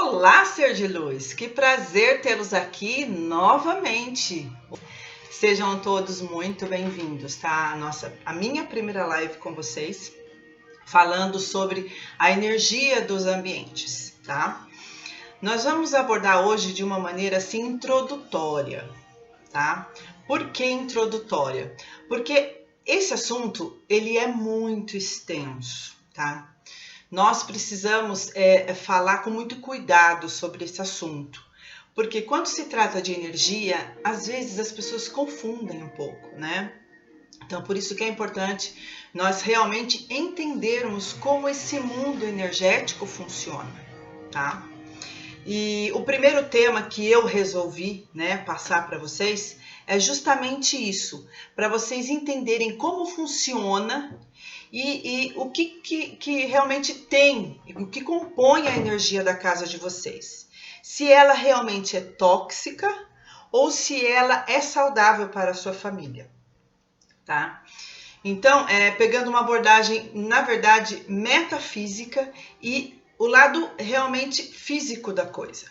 Olá, ser de luz! Que prazer tê-los aqui novamente. Sejam todos muito bem-vindos, tá? A minha primeira live com vocês, falando sobre a energia dos ambientes, tá? Nós vamos abordar hoje de uma maneira assim introdutória, tá? Por que introdutória? Porque esse assunto, ele é muito extenso, tá? Nós precisamos falar com muito cuidado sobre esse assunto, porque quando se trata de energia, às vezes as pessoas confundem um pouco, né? Então, por isso que é importante nós realmente entendermos como esse mundo energético funciona, tá? E o primeiro tema que eu resolvi, né, passar para vocês é justamente isso, para vocês entenderem como funciona e o que realmente tem, o que compõe a energia da casa de vocês. Se ela realmente é tóxica ou se ela é saudável para a sua família, tá? Então, pegando uma abordagem, na verdade, metafísica e o lado realmente físico da coisa.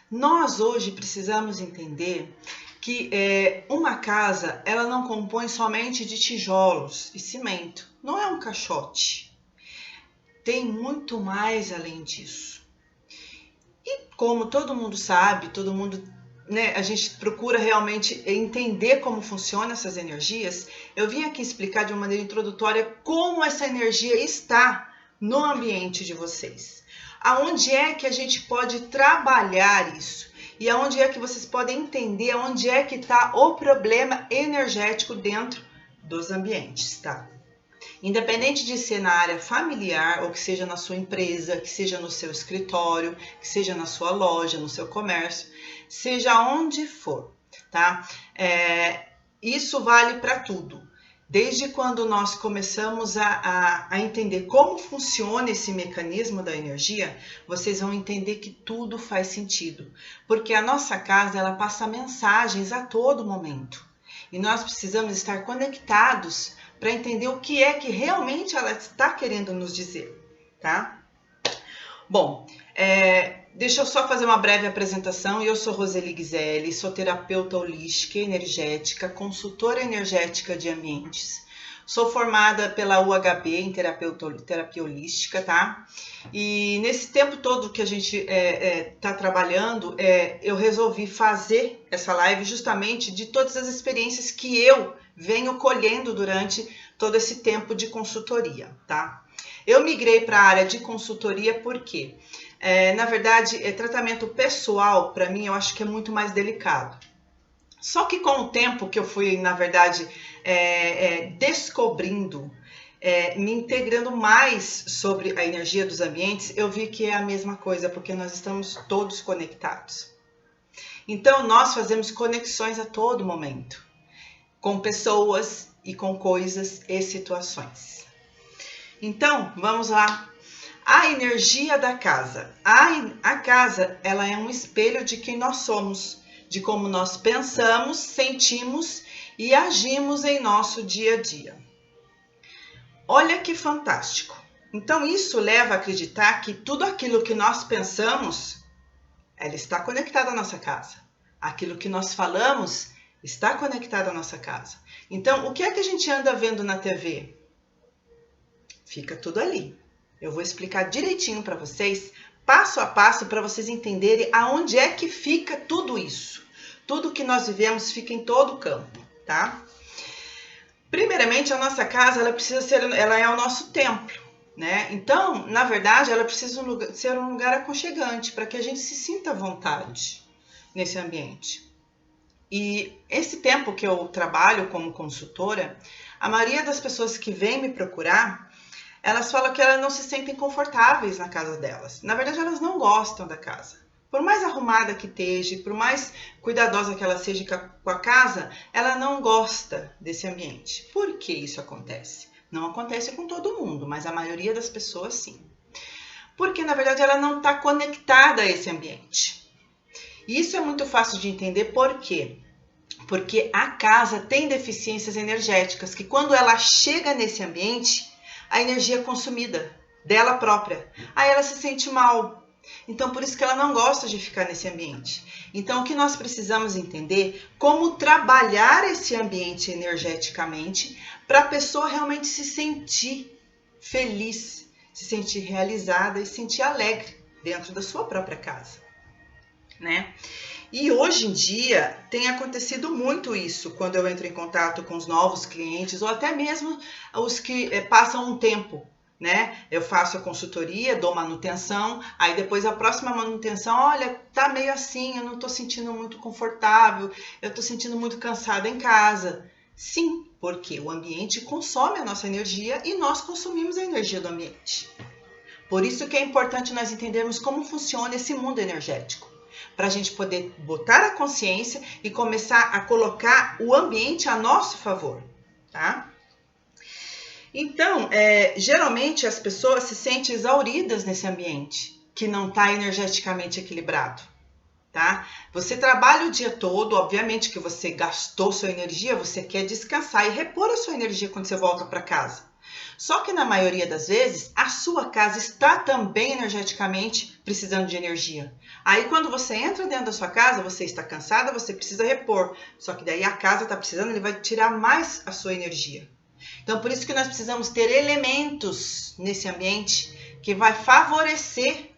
Nós hoje precisamos entender que uma casa, ela não compõe somente de tijolos e cimento, não é um caixote. Tem muito mais além disso. E como todo mundo sabe, todo mundo, né, a gente procura realmente entender como funcionam essas energias, eu vim aqui explicar de uma maneira introdutória como essa energia está no ambiente de vocês. Aonde é que a gente pode trabalhar isso? E aonde é que vocês podem entender aonde é que está o problema energético dentro dos ambientes, tá? Independente de ser na área familiar, ou que seja na sua empresa, que seja no seu escritório, que seja na sua loja, no seu comércio, seja onde for, tá? Isso vale para tudo. Desde quando nós começamos a entender como funciona esse mecanismo da energia, vocês vão entender que tudo faz sentido. Porque a nossa casa, ela passa mensagens a todo momento. E nós precisamos estar conectados para entender o que é que realmente ela está querendo nos dizer, tá? Bom, deixa eu só fazer uma breve apresentação. Eu sou Roseli Ghiselli, sou terapeuta holística e energética, consultora energética de ambientes. Sou formada pela UHB em terapia holística, tá? E nesse tempo todo que a gente tá trabalhando, eu resolvi fazer essa live justamente de todas as experiências que eu venho colhendo durante todo esse tempo de consultoria, tá? Eu migrei para a área de consultoria porque, na verdade, tratamento pessoal, para mim, eu acho que é muito mais delicado. Só que com o tempo que eu fui, na verdade, descobrindo, me integrando mais sobre a energia dos ambientes, eu vi que é a mesma coisa, porque nós estamos todos conectados. Então, nós fazemos conexões a todo momento, com pessoas e com coisas e situações. Então, vamos lá. A energia da casa. A casa, ela é um espelho de quem nós somos, de como nós pensamos, sentimos e agimos em nosso dia a dia. Olha que fantástico. Então, isso leva a acreditar que tudo aquilo que nós pensamos, ela está conectada à nossa casa. Aquilo que nós falamos está conectado à nossa casa. Então, o que é que a gente anda vendo na TV? Fica tudo ali. Eu vou explicar direitinho para vocês, passo a passo, para vocês entenderem aonde é que fica tudo isso. Tudo que nós vivemos fica em todo o campo, tá? Primeiramente, a nossa casa, ela é o nosso templo, né? Então, na verdade, ela precisa ser um lugar aconchegante, para que a gente se sinta à vontade nesse ambiente. E esse tempo que eu trabalho como consultora, a maioria das pessoas que vem me procurar, elas falam que elas não se sentem confortáveis na casa delas. Na verdade, elas não gostam da casa. Por mais arrumada que esteja, por mais cuidadosa que ela seja com a casa, ela não gosta desse ambiente. Por que isso acontece? Não acontece com todo mundo, mas a maioria das pessoas sim. Porque, na verdade, ela não está conectada a esse ambiente. E isso é muito fácil de entender, por quê? Porque a casa tem deficiências energéticas, que quando ela chega nesse ambiente, a energia é consumida dela própria. Aí ela se sente mal, Então, por isso que ela não gosta de ficar nesse ambiente. Então, o que nós precisamos entender, como trabalhar esse ambiente energeticamente para a pessoa realmente se sentir feliz, se sentir realizada e se sentir alegre dentro da sua própria casa, né? E hoje em dia tem acontecido muito isso quando eu entro em contato com os novos clientes ou até mesmo os que passam um tempo, né? Eu faço a consultoria, dou manutenção, aí depois a próxima manutenção, olha, tá meio assim, eu não tô sentindo muito confortável, eu tô sentindo muito cansada em casa. Sim, porque o ambiente consome a nossa energia e nós consumimos a energia do ambiente. Por isso que é importante nós entendermos como funciona esse mundo energético, para a gente poder botar a consciência e começar a colocar o ambiente a nosso favor, tá? Então, geralmente as pessoas se sentem exauridas nesse ambiente, que não está energeticamente equilibrado, tá? Você trabalha o dia todo, obviamente que você gastou sua energia, você quer descansar e repor a sua energia quando você volta para casa. Só que na maioria das vezes, a sua casa está também energeticamente precisando de energia. Aí quando você entra dentro da sua casa, você está cansada, você precisa repor. Só que daí a casa está precisando, ele vai tirar mais a sua energia. Então por isso que nós precisamos ter elementos nesse ambiente que vai favorecer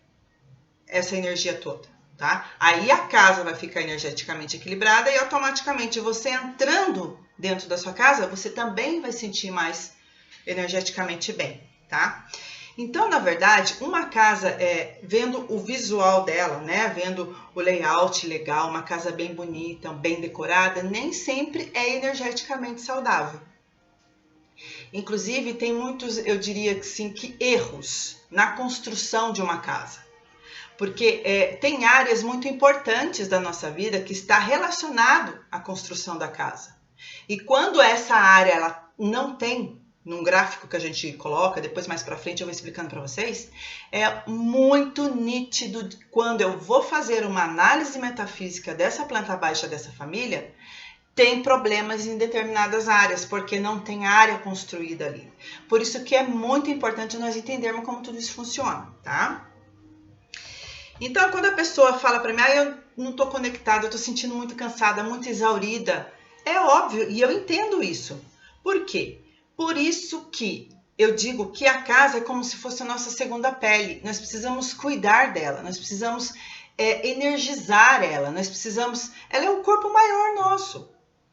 essa energia toda, tá? Aí a casa vai ficar energeticamente equilibrada e automaticamente você entrando dentro da sua casa, você também vai sentir mais energeticamente bem, tá? Então, na verdade, uma casa, vendo o visual dela, né, vendo o layout legal, uma casa bem bonita, bem decorada, nem sempre é energeticamente saudável. Inclusive, tem muitos, eu diria que sim, que erros na construção de uma casa. Porque tem áreas muito importantes da nossa vida que está relacionado à construção da casa. E quando essa área ela não tem, num gráfico que a gente coloca, depois mais para frente eu vou explicando para vocês, é muito nítido quando eu vou fazer uma análise metafísica dessa planta baixa dessa família, tem problemas em determinadas áreas, porque não tem área construída ali. Por isso que é muito importante nós entendermos como tudo isso funciona, tá? Então, quando a pessoa fala para mim, eu não estou conectada, eu estou sentindo muito cansada, muito exaurida, é óbvio, e eu entendo isso. Por quê? Por isso que eu digo que a casa é como se fosse a nossa segunda pele. Nós precisamos cuidar dela, nós precisamos energizar ela, nós precisamos... Ela é o corpo maior nosso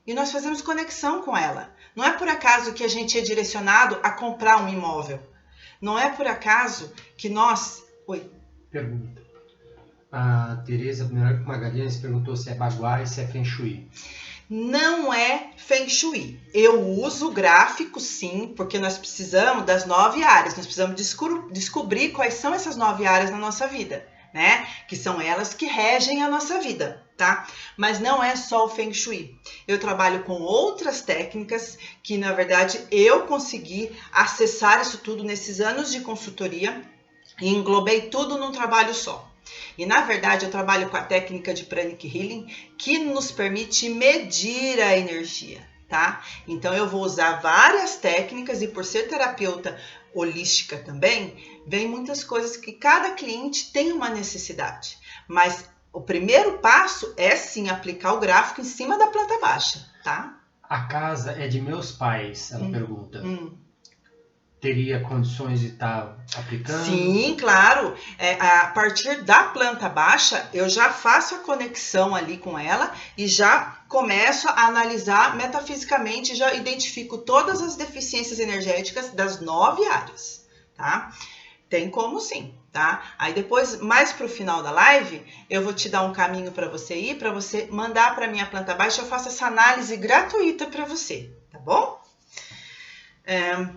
e nós fazemos conexão com ela. Não é por acaso que a gente é direcionado a comprar um imóvel. Não é por acaso que nós... Oi? Pergunta. A Tereza Magalhães perguntou se é baguá e se é feng shui. Não é Feng Shui. Eu uso gráfico sim, porque nós precisamos das 9 áreas, nós precisamos descobrir quais são essas 9 áreas na nossa vida, né? Que são elas que regem a nossa vida, tá? Mas não é só o Feng Shui. Eu trabalho com outras técnicas que, na verdade, eu consegui acessar isso tudo nesses anos de consultoria e englobei tudo num trabalho só. E, na verdade, eu trabalho com a técnica de Pranic Healing, que nos permite medir a energia, tá? Então, eu vou usar várias técnicas e, por ser terapeuta holística também, vem muitas coisas que cada cliente tem uma necessidade. Mas o primeiro passo é, sim, aplicar o gráfico em cima da planta baixa, tá? A casa é de meus pais, ela pergunta. Teria condições de estar aplicando? Sim, claro. A partir da planta baixa, eu já faço a conexão ali com ela e já começo a analisar metafisicamente, já identifico todas as deficiências energéticas das 9 áreas, tá? Tem como sim, tá? Aí depois, mais pro final da live, eu vou te dar um caminho para você ir, para você mandar para minha planta baixa, eu faço essa análise gratuita para você, tá bom?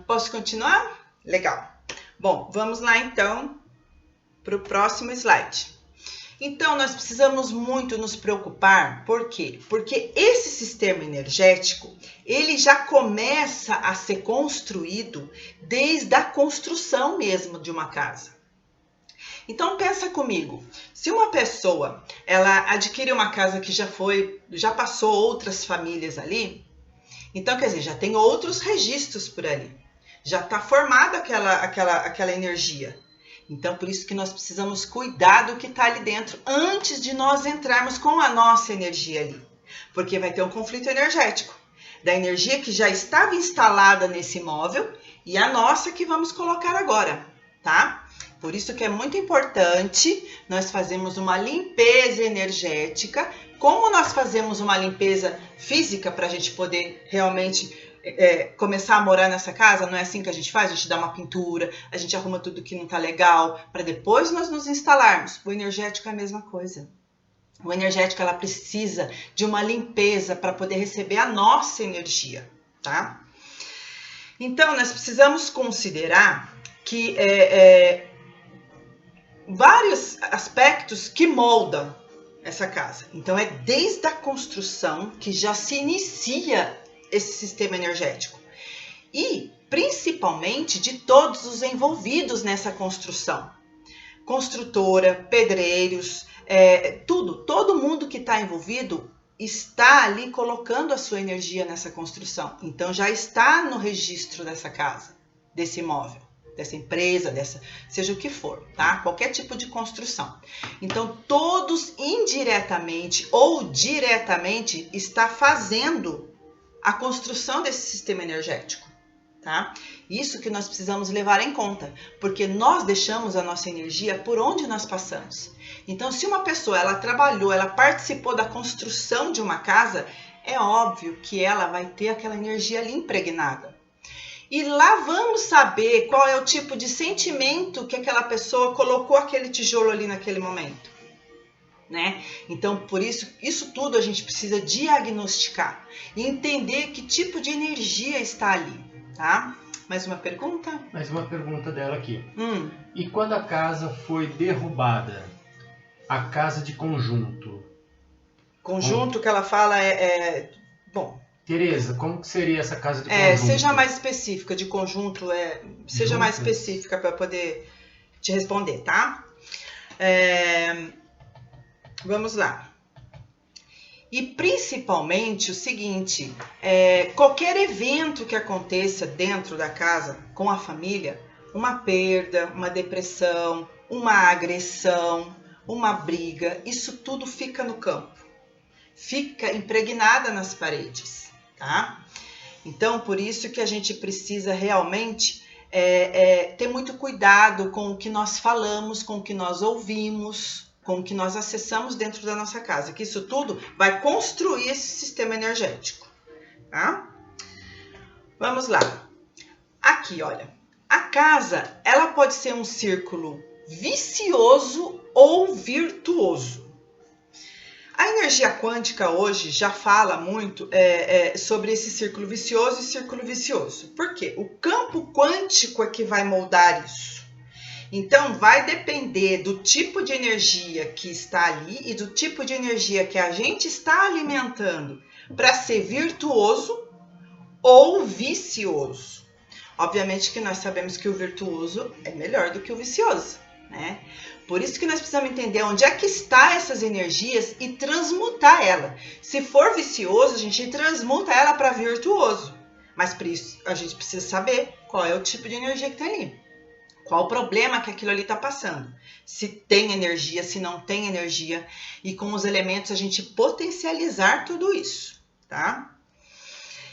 Posso continuar? Legal. Bom, vamos lá então para o próximo slide. Então, nós precisamos muito nos preocupar, por quê? Porque esse sistema energético, ele já começa a ser construído desde a construção mesmo de uma casa. Então, pensa comigo, se uma pessoa, ela adquire uma casa que já passou outras famílias ali, então, quer dizer, já tem outros registros por ali. Já está formada aquela energia. Então, por isso que nós precisamos cuidar do que está ali dentro antes de nós entrarmos com a nossa energia ali. Porque vai ter um conflito energético da energia que já estava instalada nesse imóvel e a nossa que vamos colocar agora, tá? Por isso que é muito importante nós fazermos uma limpeza energética. Como nós fazemos uma limpeza física para a gente poder realmente começar a morar nessa casa, não é assim que a gente faz? A gente dá uma pintura, a gente arruma tudo que não está legal, para depois nós nos instalarmos. O energético é a mesma coisa. O energético, ela precisa de uma limpeza para poder receber a nossa energia, tá? Então, nós precisamos considerar que vários aspectos que moldam essa casa. Então, é desde a construção que já se inicia esse sistema energético. E, principalmente, de todos os envolvidos nessa construção. Construtora, pedreiros, todo mundo que está envolvido está ali colocando a sua energia nessa construção. Então, já está no registro dessa casa, desse imóvel, dessa empresa, seja o que for, tá? Qualquer tipo de construção. Então, todos indiretamente ou diretamente está fazendo a construção desse sistema energético, tá? Isso que nós precisamos levar em conta, porque nós deixamos a nossa energia por onde nós passamos. Então, se uma pessoa, ela trabalhou, ela participou da construção de uma casa, é óbvio que ela vai ter aquela energia ali impregnada. E lá vamos saber qual é o tipo de sentimento que aquela pessoa colocou aquele tijolo ali naquele momento, né? Então, por isso tudo a gente precisa diagnosticar e entender que tipo de energia está ali, tá? Mais uma pergunta? Mais uma pergunta dela aqui. E quando a casa foi derrubada, a casa de conjunto? Conjunto que ela fala bom... Tereza, como que seria essa casa de conjunto? Seja mais específica, de conjunto, seja mais específica para poder te responder, tá? Vamos lá. E principalmente o seguinte, qualquer evento que aconteça dentro da casa com a família, uma perda, uma depressão, uma agressão, uma briga, isso tudo fica no campo, fica impregnada nas paredes, tá? Então, por isso que a gente precisa realmente ter muito cuidado com o que nós falamos, com o que nós ouvimos, com o que nós acessamos dentro da nossa casa, que isso tudo vai construir esse sistema energético, tá? Vamos lá. Aqui, olha, a casa, ela pode ser um círculo vicioso ou virtuoso. A energia quântica hoje já fala muito sobre esse círculo vicioso e círculo vicioso. Por quê? O campo quântico é que vai moldar isso. Então, vai depender do tipo de energia que está ali e do tipo de energia que a gente está alimentando para ser virtuoso ou vicioso. Obviamente que nós sabemos que o virtuoso é melhor do que o vicioso, né? Por isso que nós precisamos entender onde é que estão essas energias e transmutar ela. Se for vicioso, a gente transmuta ela para virtuoso. Mas por isso a gente precisa saber qual é o tipo de energia que tem ali. Qual o problema que aquilo ali está passando? Se tem energia, se não tem energia. E com os elementos a gente potencializar tudo isso, tá?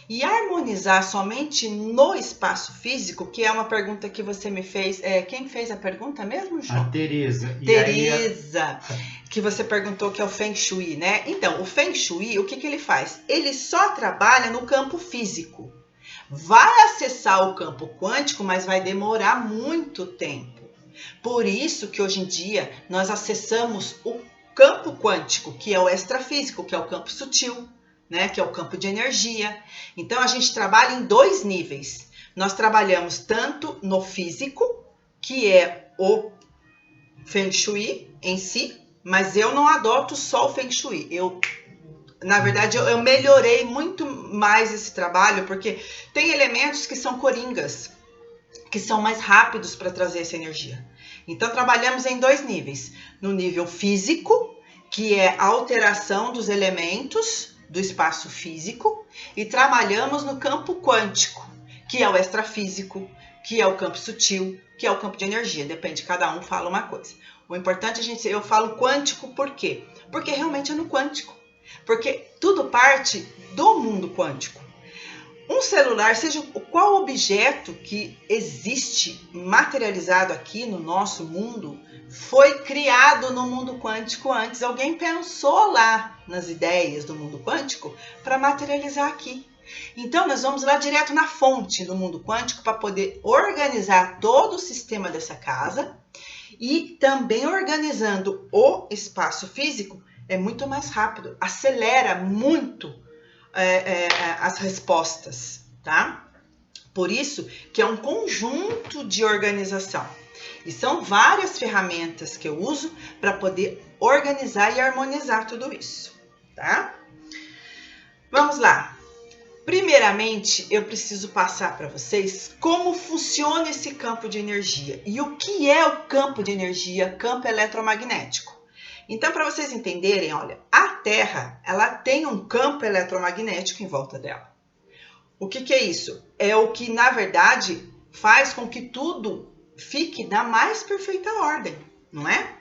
E harmonizar somente no espaço físico, que é uma pergunta que você me fez. Quem fez a pergunta mesmo, João? A Tereza. Tereza, que você perguntou que é o Feng Shui, né? Então, o Feng Shui, o que ele faz? Ele só trabalha no campo físico. Vai acessar o campo quântico, mas vai demorar muito tempo. Por isso que hoje em dia nós acessamos o campo quântico, que é o extrafísico, que é o campo sutil, né? Que é o campo de energia. Então a gente trabalha em 2 níveis. Nós trabalhamos tanto no físico, que é o Feng Shui em si, mas eu não adoto só o Feng Shui. Na verdade, eu melhorei muito mais esse trabalho, porque tem elementos que são coringas, que são mais rápidos para trazer essa energia. Então, trabalhamos em 2 níveis. No nível físico, que é a alteração dos elementos do espaço físico, e trabalhamos no campo quântico, que é o extrafísico, que é o campo sutil, que é o campo de energia. Depende, cada um fala uma coisa. O importante eu falo quântico por quê? Porque realmente é no quântico. Porque tudo parte do mundo quântico. Um celular, seja qual objeto que existe materializado aqui no nosso mundo, foi criado no mundo quântico antes. Alguém pensou lá nas ideias do mundo quântico para materializar aqui. Então, nós vamos lá direto na fonte do mundo quântico para poder organizar todo o sistema dessa casa e também organizando o espaço físico é muito mais rápido, acelera muito as respostas, tá? Por isso que é um conjunto de organização. E são várias ferramentas que eu uso para poder organizar e harmonizar tudo isso, tá? Vamos lá. Primeiramente, eu preciso passar para vocês como funciona esse campo de energia. E o que é o campo de energia, campo eletromagnético? Então, para vocês entenderem, olha, a Terra, ela tem um campo eletromagnético em volta dela. O que é isso? É o que, na verdade, faz com que tudo fique na mais perfeita ordem, não é?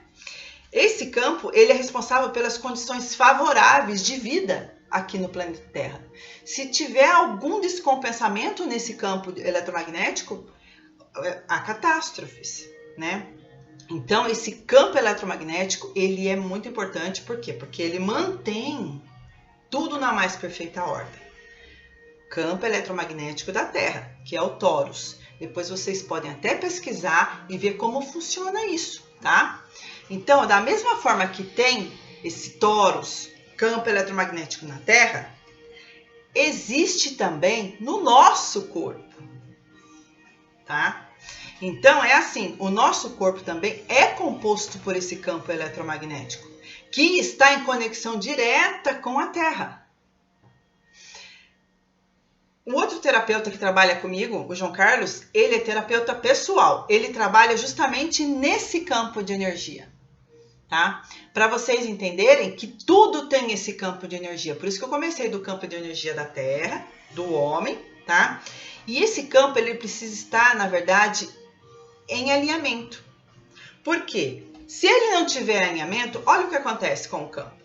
Esse campo, ele é responsável pelas condições favoráveis de vida aqui no planeta Terra. Se tiver algum descompensamento nesse campo eletromagnético, há catástrofes, né? Então, esse campo eletromagnético, ele é muito importante, por quê? Porque ele mantém tudo na mais perfeita ordem. Campo eletromagnético da Terra, que é o torus. Depois vocês podem até pesquisar e ver como funciona isso, tá? Então, da mesma forma que tem esse torus, campo eletromagnético na Terra, existe também no nosso corpo, tá? Então, é assim, o nosso corpo também é composto por esse campo eletromagnético, que está em conexão direta com a Terra. Um outro terapeuta que trabalha comigo, o João Carlos, ele é terapeuta pessoal. Ele trabalha justamente nesse campo de energia, tá? Para vocês entenderem que tudo tem esse campo de energia. Por isso que eu comecei do campo de energia da Terra, do homem, tá? E esse campo, ele precisa estar, na verdade, em alinhamento. Por quê? Se ele não tiver alinhamento, olha o que acontece com o campo.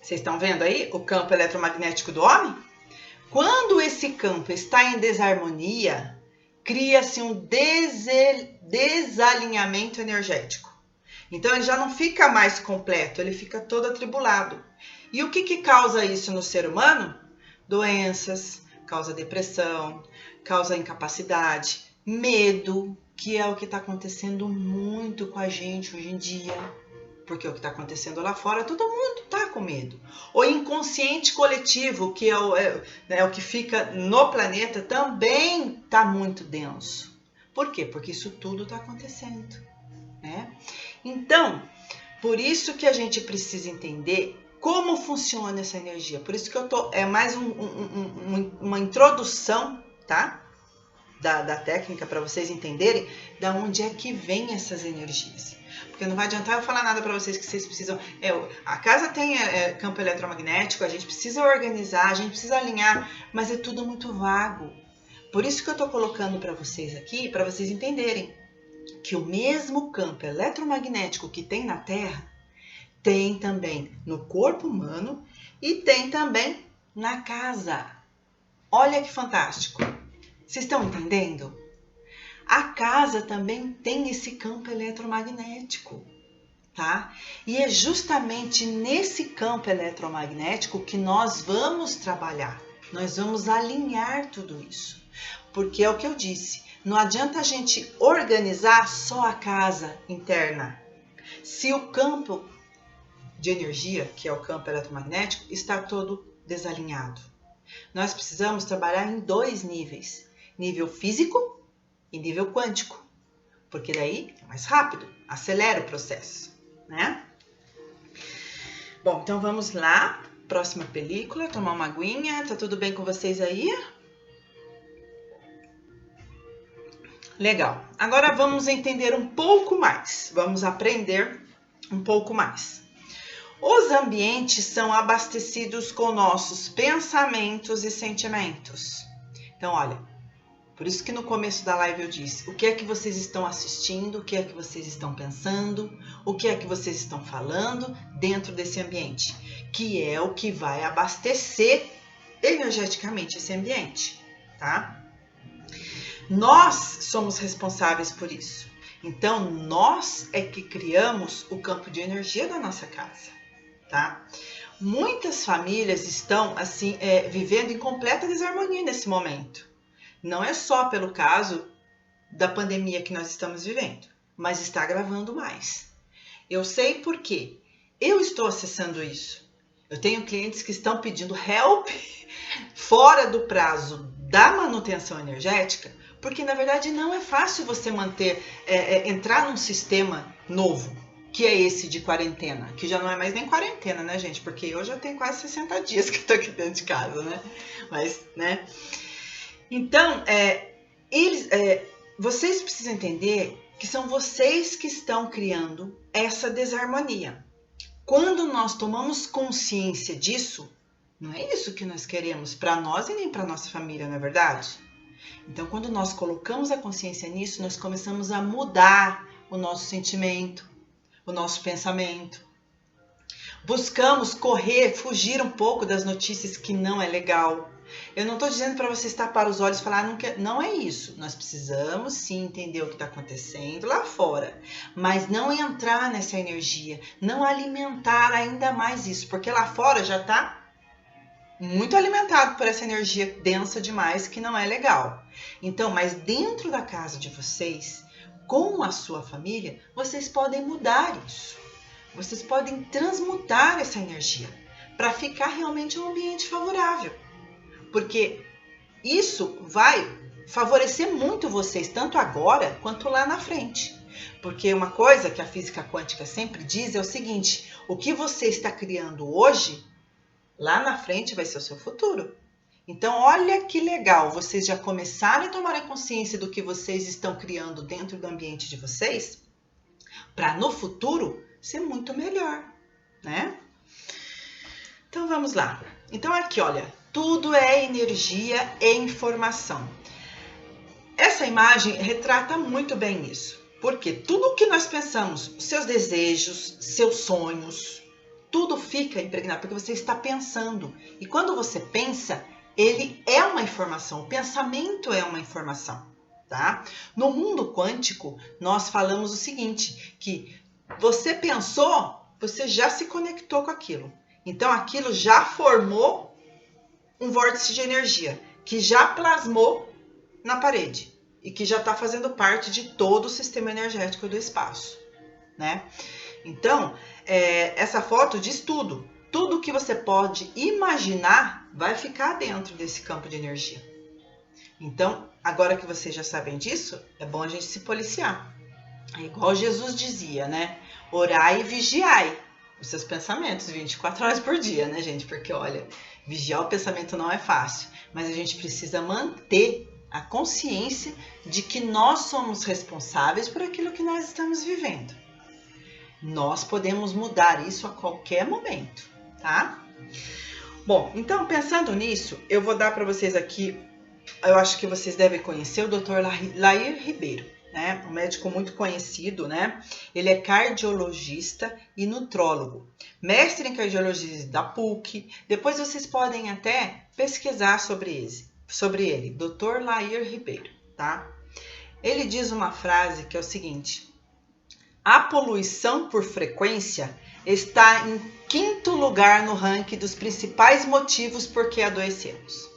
Vocês estão vendo aí o campo eletromagnético do homem? Quando esse campo está em desarmonia, cria-se um desalinhamento energético. Então, ele já não fica mais completo, ele fica todo atribulado. E o que causa isso no ser humano? Doenças, causa depressão, causa incapacidade, medo, que é o que está acontecendo muito com a gente hoje em dia. Porque o que está acontecendo lá fora, todo mundo está com medo. O inconsciente coletivo, que é o que fica no planeta, também está muito denso. Por quê? Porque isso tudo está acontecendo, né? Então, por isso que a gente precisa entender como funciona essa energia. Por isso que é mais uma introdução, tá? Da técnica para vocês entenderem de onde é que vem essas energias. Porque não vai adiantar eu falar nada para vocês que vocês precisam... a casa tem campo eletromagnético, a gente precisa organizar, a gente precisa alinhar, mas é tudo muito vago. Por isso que eu estou colocando para vocês aqui, para vocês entenderem que o mesmo campo eletromagnético que tem na Terra, tem também no corpo humano e tem também na casa. Olha que fantástico! Vocês estão entendendo? A casa também tem esse campo eletromagnético, tá? E é justamente nesse campo eletromagnético que nós vamos trabalhar. Nós vamos alinhar tudo isso. Porque é o que eu disse, não adianta a gente organizar só a casa interna. Se o campo de energia, que é o campo eletromagnético, está todo desalinhado. Nós precisamos trabalhar em 2 níveis. Nível físico e nível quântico, porque daí é mais rápido, acelera o processo, né? Bom, então vamos lá, próxima película, tomar uma aguinha, tá tudo bem com vocês aí? Legal, agora vamos entender um pouco mais, vamos aprender um pouco mais. Os ambientes são abastecidos com nossos pensamentos e sentimentos. Então, olha, Por isso que no começo da live eu disse, o que é que vocês estão assistindo, o que é que vocês estão pensando, o que é que vocês estão falando dentro desse ambiente, que é o que vai abastecer energeticamente esse ambiente, tá? Nós somos responsáveis por isso. Então, nós é que criamos o campo de energia da nossa casa, tá? Muitas famílias estão, assim, vivendo em completa desarmonia nesse momento. Não é só pelo caso da pandemia que nós estamos vivendo, mas está agravando mais. Eu sei por quê. Eu estou acessando isso. Eu tenho clientes que estão pedindo help fora do prazo da manutenção energética, porque na verdade não é fácil você entrar num sistema novo, que é esse de quarentena, que já não é mais nem quarentena, né, gente? Porque eu já tenho quase 60 dias que eu tô aqui dentro de casa, né? Mas, né? Então, vocês precisam entender que são vocês que estão criando essa desarmonia. Quando nós tomamos consciência disso, não é isso que nós queremos para nós e nem para nossa família, não é verdade? Então, quando nós colocamos a consciência nisso, nós começamos a mudar o nosso sentimento, o nosso pensamento. Buscamos fugir um pouco das notícias que não é legal. Eu não estou dizendo para vocês tapar os olhos e falar, não é isso. Nós precisamos sim entender o que está acontecendo lá fora, mas não entrar nessa energia, não alimentar ainda mais isso, porque lá fora já está muito alimentado por essa energia densa demais que não é legal. Então, mas dentro da casa de vocês, com a sua família, vocês podem mudar isso. Vocês podem transmutar essa energia para ficar realmente um ambiente favorável. Porque isso vai favorecer muito vocês, tanto agora quanto lá na frente. Porque uma coisa que a física quântica sempre diz é o seguinte, o que você está criando hoje, lá na frente vai ser o seu futuro. Então, olha que legal, vocês já começaram a tomar consciência do que vocês estão criando dentro do ambiente de vocês, para no futuro ser muito melhor, né? Então, vamos lá. Então, aqui, olha, tudo é energia e informação. Essa imagem retrata muito bem isso, porque tudo o que nós pensamos, seus desejos, seus sonhos, tudo fica impregnado, porque você está pensando. E quando você pensa, ele é uma informação, o pensamento é uma informação, tá? No mundo quântico, nós falamos o seguinte, que você pensou, você já se conectou com aquilo. Então, aquilo já formou um vórtice de energia, que já plasmou na parede e que já está fazendo parte de todo o sistema energético do espaço, né? Então, essa foto diz tudo. Tudo que você pode imaginar vai ficar dentro desse campo de energia. Então, agora que vocês já sabem disso, é bom a gente se policiar. É igual Jesus dizia, né? Orai e vigiai os seus pensamentos 24 horas por dia, né, gente? Porque, olha, vigiar o pensamento não é fácil, mas a gente precisa manter a consciência de que nós somos responsáveis por aquilo que nós estamos vivendo. Nós podemos mudar isso a qualquer momento, tá? Bom, então pensando nisso, eu vou dar para vocês aqui, eu acho que vocês devem conhecer o Dr. Lair Ribeiro, né? Um médico muito conhecido, né? Ele é cardiologista e nutrólogo, mestre em cardiologia da PUC. Depois vocês podem até pesquisar sobre ele, Dr. Lair Ribeiro, tá? Ele diz uma frase que é o seguinte: a poluição por frequência está em 5º lugar no ranking dos principais motivos por que adoecemos.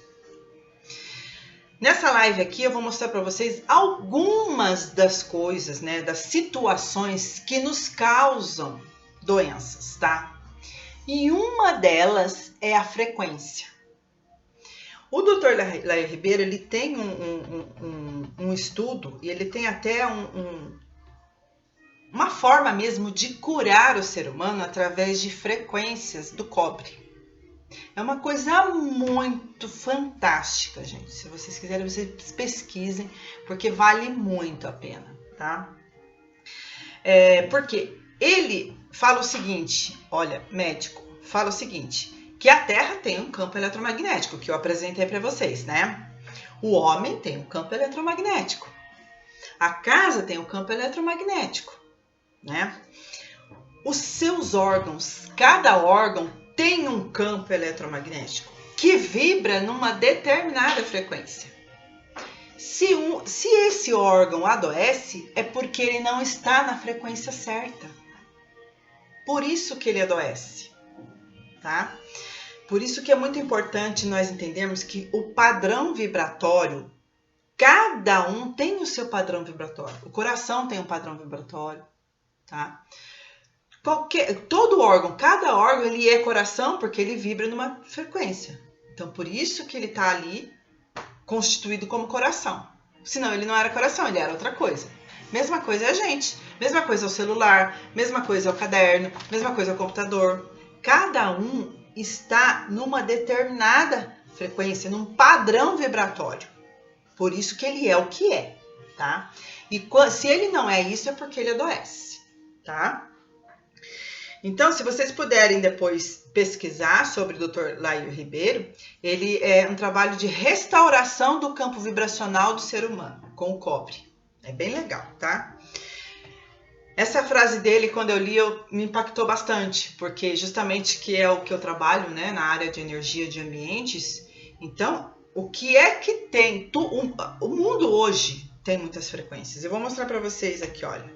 Nessa live aqui eu vou mostrar para vocês algumas das coisas, né, das situações que nos causam doenças, tá? E uma delas é a frequência. O Dr. Lair Ribeiro, ele tem um estudo e ele tem até uma forma mesmo de curar o ser humano através de frequências do cobre. É uma coisa muito fantástica, gente. Se vocês quiserem, vocês pesquisem, porque vale muito a pena, tá? Porque ele fala o seguinte, olha, médico, fala o seguinte, que a Terra tem um campo eletromagnético, que eu apresentei para vocês, né? O homem tem um campo eletromagnético. A casa tem um campo eletromagnético, né? Os seus órgãos, cada órgão tem um campo eletromagnético que vibra numa determinada frequência. Se esse órgão adoece, é porque ele não está na frequência certa. Por isso que ele adoece, tá? Por isso que é muito importante nós entendermos que o padrão vibratório, cada um tem o seu padrão vibratório. O coração tem um padrão vibratório, tá? Todo órgão, cada órgão, ele é coração porque ele vibra numa frequência. Então, por isso que ele está ali constituído como coração. Senão ele não era coração, ele era outra coisa. Mesma coisa é a gente. Mesma coisa é o celular, mesma coisa é o caderno, mesma coisa é o computador. Cada um está numa determinada frequência, num padrão vibratório. Por isso que ele é o que é, tá? E se ele não é isso, é porque ele adoece, tá? Então, se vocês puderem depois pesquisar sobre o Dr. Laio Ribeiro, ele é um trabalho de restauração do campo vibracional do ser humano, com o cobre. É bem legal, tá? Essa frase dele, quando eu li, me impactou bastante, porque justamente que é o que eu trabalho, né, na área de energia de ambientes. Então, o que é que tem? O mundo hoje tem muitas frequências. Eu vou mostrar para vocês aqui, olha.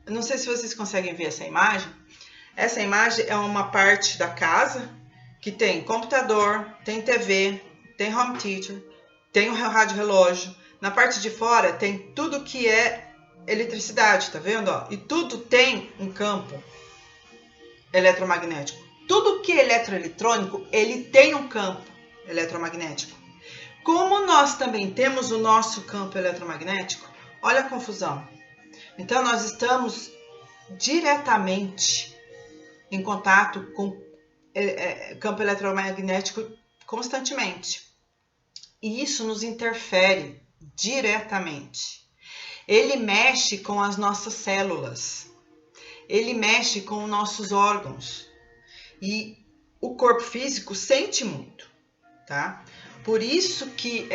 Eu não sei se vocês conseguem ver essa imagem. Essa imagem é uma parte da casa que tem computador, tem TV, tem home theater, tem o rádio relógio. Na parte de fora tem tudo que é eletricidade, tá vendo? Ó? E tudo tem um campo eletromagnético. Tudo que é eletroeletrônico, ele tem um campo eletromagnético. Como nós também temos o nosso campo eletromagnético, olha a confusão. Então, nós estamos diretamente em contato com campo eletromagnético constantemente. E isso nos interfere diretamente. Ele mexe com as nossas células. Ele mexe com os nossos órgãos. E o corpo físico sente muito, tá? Por isso que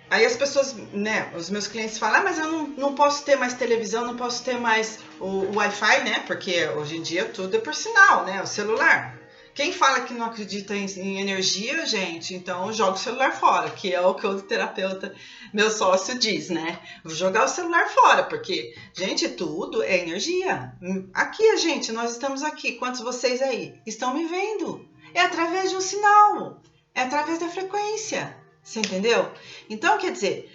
aí as pessoas, né, os meus clientes falam, mas eu não posso ter mais televisão, não posso ter mais o Wi-Fi, né? Porque hoje em dia tudo é por sinal, né? O celular. Quem fala que não acredita em energia, gente, então joga o celular fora, que é o que o terapeuta, meu sócio, diz, né? Vou jogar o celular fora, porque, gente, tudo é energia. Aqui, gente, nós estamos aqui. Quantos vocês aí estão me vendo? É através de um sinal, é através da frequência. Você entendeu? Então, quer dizer,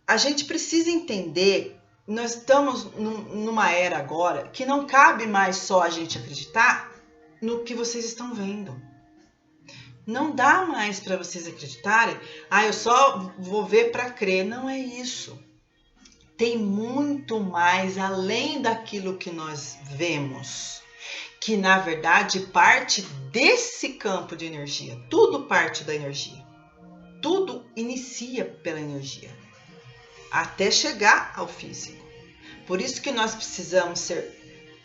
a gente precisa entender, nós estamos numa era agora que não cabe mais só a gente acreditar no que vocês estão vendo. Não dá mais para vocês acreditarem, eu só vou ver para crer. Não é isso. Tem muito mais além daquilo que nós vemos, que na verdade parte desse campo de energia. Tudo parte da energia. Tudo inicia pela energia, até chegar ao físico. Por isso que nós precisamos ser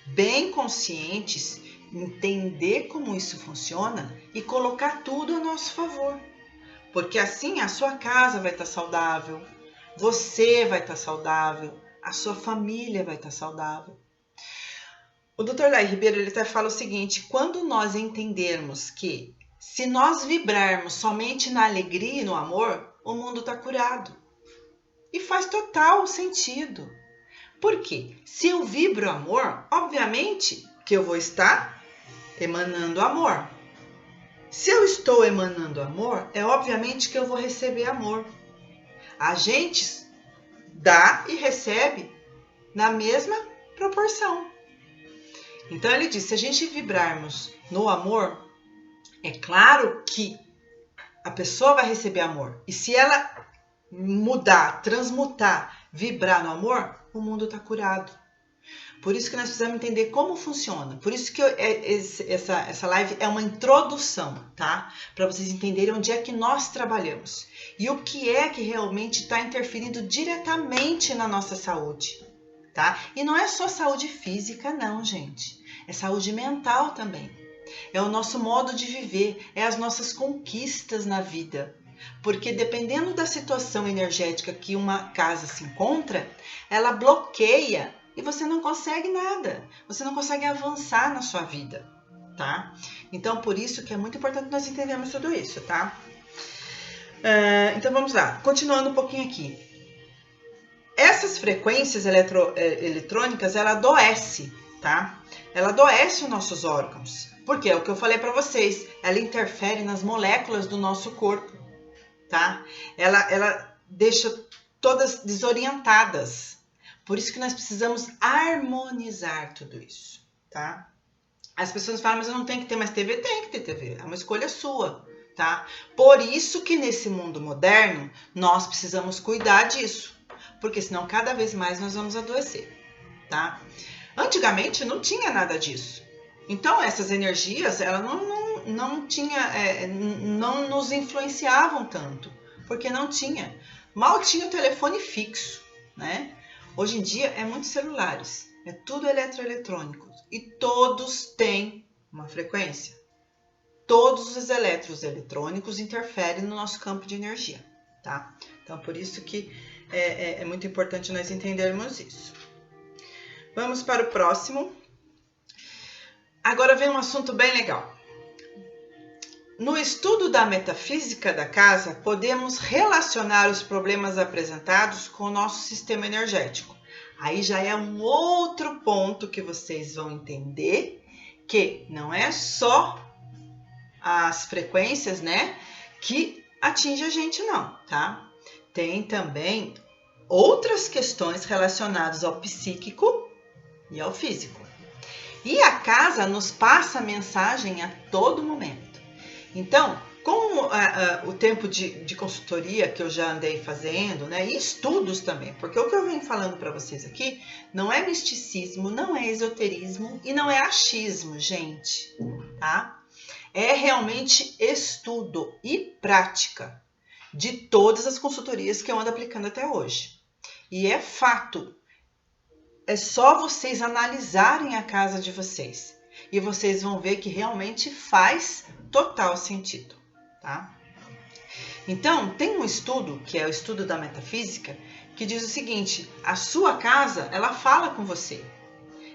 bem conscientes, entender como isso funciona e colocar tudo a nosso favor. Porque assim a sua casa vai estar saudável, você vai estar saudável, a sua família vai estar saudável. O Dr. Laio Ribeiro, ele até fala o seguinte: quando nós entendermos que se nós vibrarmos somente na alegria e no amor, o mundo está curado. E faz total sentido. Por quê? Se eu vibro amor, obviamente que eu vou estar emanando amor. Se eu estou emanando amor, é obviamente que eu vou receber amor. A gente dá e recebe na mesma proporção. Então ele diz, se a gente vibrarmos no amor, é claro que a pessoa vai receber amor. E se ela mudar, transmutar, vibrar no amor, o mundo está curado. Por isso que nós precisamos entender como funciona. Por isso que essa live é uma introdução, tá? Para vocês entenderem onde é que nós trabalhamos. E o que é que realmente está interferindo diretamente na nossa saúde, tá? E não é só saúde física, não, gente. É saúde mental também. É o nosso modo de viver, é as nossas conquistas na vida. Porque dependendo da situação energética que uma casa se encontra, ela bloqueia e você não consegue nada. Você não consegue avançar na sua vida, tá? Então, por isso que é muito importante nós entendermos tudo isso, tá? Então, vamos lá. Continuando um pouquinho aqui. Essas frequências eletrônicas, ela adoece, tá? Ela adoece os nossos órgãos. Porque é o que eu falei para vocês. Ela interfere nas moléculas do nosso corpo, tá? Ela deixa todas desorientadas. Por isso que nós precisamos harmonizar tudo isso, tá? As pessoas falam, mas eu não tenho que ter mais TV? Tem que ter TV, é uma escolha sua, tá? Por isso que nesse mundo moderno, nós precisamos cuidar disso, porque senão cada vez mais nós vamos adoecer, tá? Antigamente não tinha nada disso. Então essas energias, elas não nos influenciavam tanto, porque não tinha. Mal tinha o telefone fixo, né? Hoje em dia é muitos celulares, é tudo eletroeletrônico e todos têm uma frequência. Todos os eletrônicos interferem no nosso campo de energia, tá? Então por isso que é muito importante nós entendermos isso. Vamos para o próximo. Agora vem um assunto bem legal. No estudo da metafísica da casa, podemos relacionar os problemas apresentados com o nosso sistema energético. Aí já é um outro ponto que vocês vão entender, que não é só as frequências, né, que atinge a gente não, tá? Tem também outras questões relacionadas ao psíquico e ao físico. E a casa nos passa mensagem a todo momento. Então, com o tempo de consultoria que eu já andei fazendo, né, e estudos também, porque o que eu venho falando para vocês aqui não é misticismo, não é esoterismo e não é achismo, gente, tá? É realmente estudo e prática de todas as consultorias que eu ando aplicando até hoje. E é fato, é só vocês analisarem a casa de vocês e vocês vão ver que realmente faz total sentido, tá? Então, tem um estudo, que é o estudo da metafísica, que diz o seguinte: a sua casa, ela fala com você.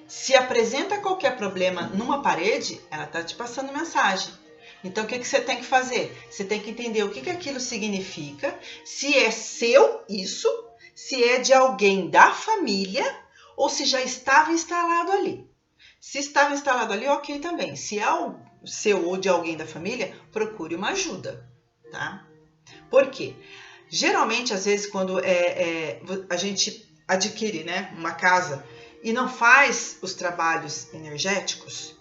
Se apresenta qualquer problema numa parede, ela está te passando mensagem. Então, o que você tem que fazer? Você tem que entender o que aquilo significa, se é seu isso, se é de alguém da família ou se já estava instalado ali. Se estava instalado ali, ok também. Se é o seu ou de alguém da família, procure uma ajuda, tá? Por quê? Geralmente, às vezes, quando a gente adquire, né, uma casa e não faz os trabalhos energéticos,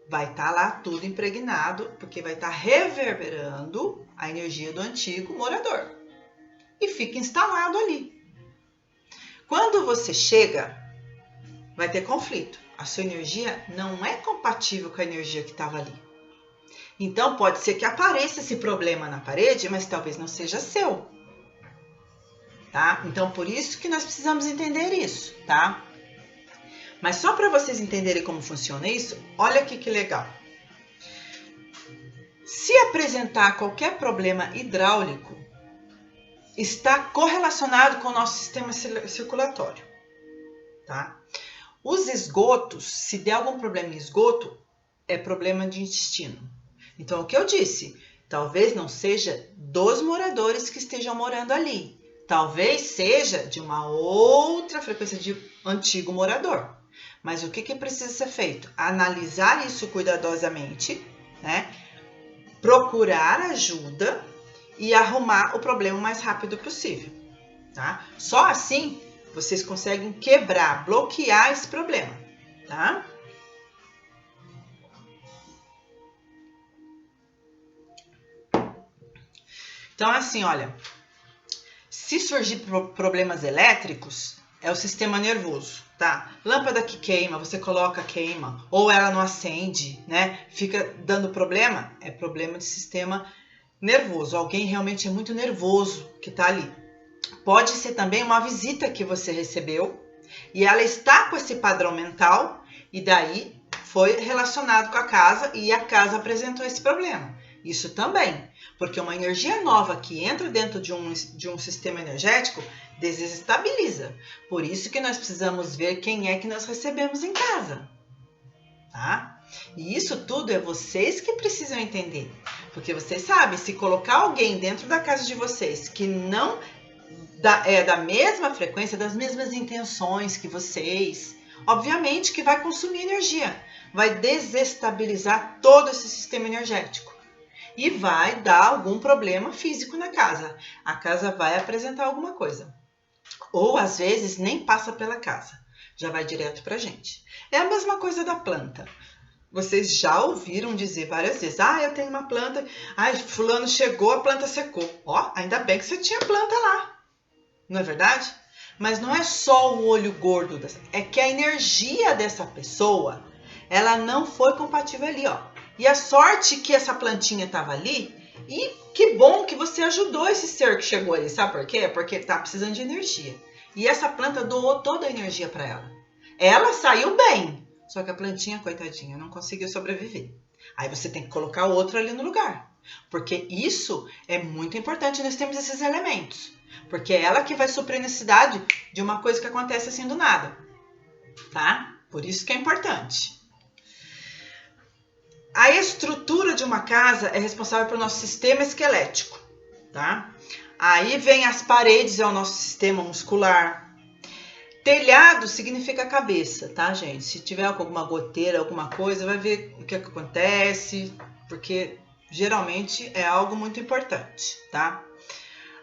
vai estar lá tudo impregnado, porque vai estar reverberando a energia do antigo morador. E fica instalado ali. Quando você chega, vai ter conflito. A sua energia não é compatível com a energia que estava ali. Então, pode ser que apareça esse problema na parede, mas talvez não seja seu. Tá? Então, por isso que nós precisamos entender isso, tá? Mas só para vocês entenderem como funciona isso, olha aqui que legal. Se apresentar qualquer problema hidráulico, está correlacionado com o nosso sistema circulatório, tá? Os esgotos, se der algum problema em esgoto, é problema de intestino. Então, o que eu disse, talvez não seja dos moradores que estejam morando ali. Talvez seja de uma outra frequência de antigo morador. Mas o que precisa ser feito? Analisar isso cuidadosamente, né? Procurar ajuda e arrumar o problema o mais rápido possível, tá? Só assim vocês conseguem quebrar, bloquear esse problema, tá? Então, assim, olha, se surgir problemas elétricos, é o sistema nervoso, tá? Lâmpada que queima, você coloca queima, ou ela não acende, né? Fica dando problema, é problema de sistema nervoso. Alguém realmente é muito nervoso que tá ali. Pode ser também uma visita que você recebeu e ela está com esse padrão mental e daí foi relacionado com a casa e a casa apresentou esse problema. Isso também. Porque uma energia nova que entra dentro de um sistema energético desestabiliza. Por isso que nós precisamos ver quem é que nós recebemos em casa. Tá? E isso tudo é vocês que precisam entender. Porque vocês sabem, se colocar alguém dentro da casa de vocês que não é da mesma frequência, das mesmas intenções que vocês, obviamente que vai consumir energia, vai desestabilizar todo esse sistema energético e vai dar algum problema físico na casa. A casa vai apresentar alguma coisa. Ou às vezes nem passa pela casa, já vai direto pra gente. É a mesma coisa da planta. Vocês já ouviram dizer várias vezes, eu tenho uma planta, fulano chegou, a planta secou. Ainda bem que você tinha planta lá. Não é verdade? Mas não é só o olho gordo, é que a energia dessa pessoa, ela não foi compatível ali, E a sorte que essa plantinha estava ali, e que bom que você ajudou esse ser que chegou ali, sabe por quê? Porque ele tá precisando de energia. E essa planta doou toda a energia para ela. Ela saiu bem, só que a plantinha, coitadinha, não conseguiu sobreviver. Aí você tem que colocar outra ali no lugar. Porque isso é muito importante, nós temos esses elementos. Porque é ela que vai suprir a necessidade de uma coisa que acontece assim do nada. Tá? Por isso que é importante. A estrutura de uma casa é responsável pelo nosso sistema esquelético. Tá? Aí vem as paredes, é o nosso sistema muscular. Telhado significa cabeça, tá, gente? Se tiver alguma goteira, alguma coisa, vai ver o que acontece, porque geralmente é algo muito importante, tá?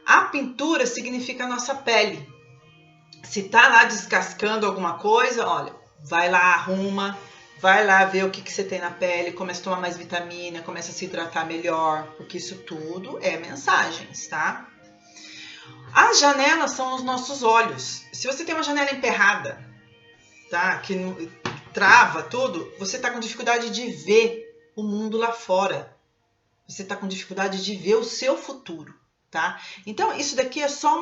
A pintura significa a nossa pele. Se tá lá descascando alguma coisa, olha, vai lá, arruma, vai lá ver o que você tem na pele, começa a tomar mais vitamina, começa a se hidratar melhor, porque isso tudo é mensagens, tá? As janelas são os nossos olhos. Se você tem uma janela emperrada, tá, que trava tudo, você tá com dificuldade de ver o mundo lá fora. Você tá com dificuldade de ver o seu futuro. Tá? Então, isso daqui é só